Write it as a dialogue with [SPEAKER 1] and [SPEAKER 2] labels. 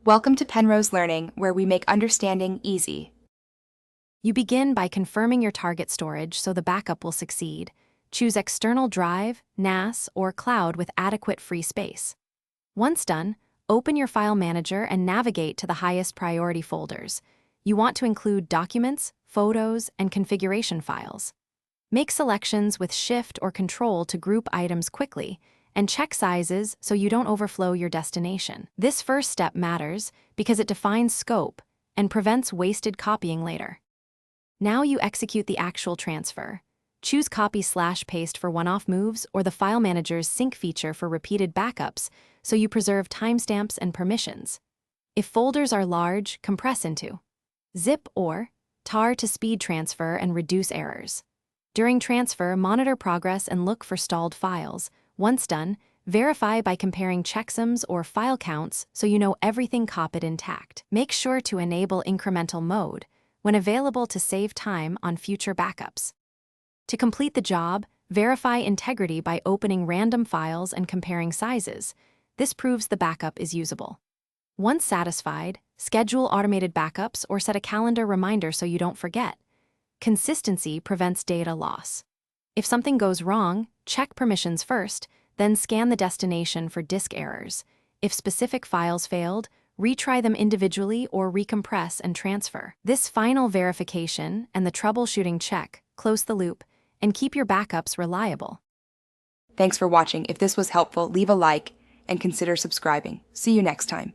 [SPEAKER 1] Welcome to Penrose Learning, where we make understanding easy.
[SPEAKER 2] You begin by confirming your target storage so the backup will succeed. Choose external drive, NAS, or cloud with adequate free space. Once done, open your file manager and navigate to the highest priority folders. You want to include documents, photos, and configuration files. Make selections with Shift or Control to group items quickly, and check sizes so you don't overflow your destination. This first step matters because it defines scope and prevents wasted copying later. Now you execute the actual transfer. Choose Copy/Paste for one-off moves or the File Manager's Sync feature for repeated backups so you preserve timestamps and permissions. If folders are large, compress into zip or tar to speed transfer and reduce errors. During transfer, monitor progress and look for stalled files. Once done, verify by comparing checksums or file counts so you know everything copied intact. Make sure to enable incremental mode when available to save time on future backups. To complete the job, verify integrity by opening random files and comparing sizes. This proves the backup is usable. Once satisfied, schedule automated backups or set a calendar reminder so you don't forget. Consistency prevents data loss. If something goes wrong, check permissions first, then scan the destination for disk errors. If specific files failed, retry them individually or recompress and transfer. This final verification and the troubleshooting check close the loop and keep your backups reliable.
[SPEAKER 1] Thanks for watching. If this was helpful, leave a like and consider subscribing. See you next time.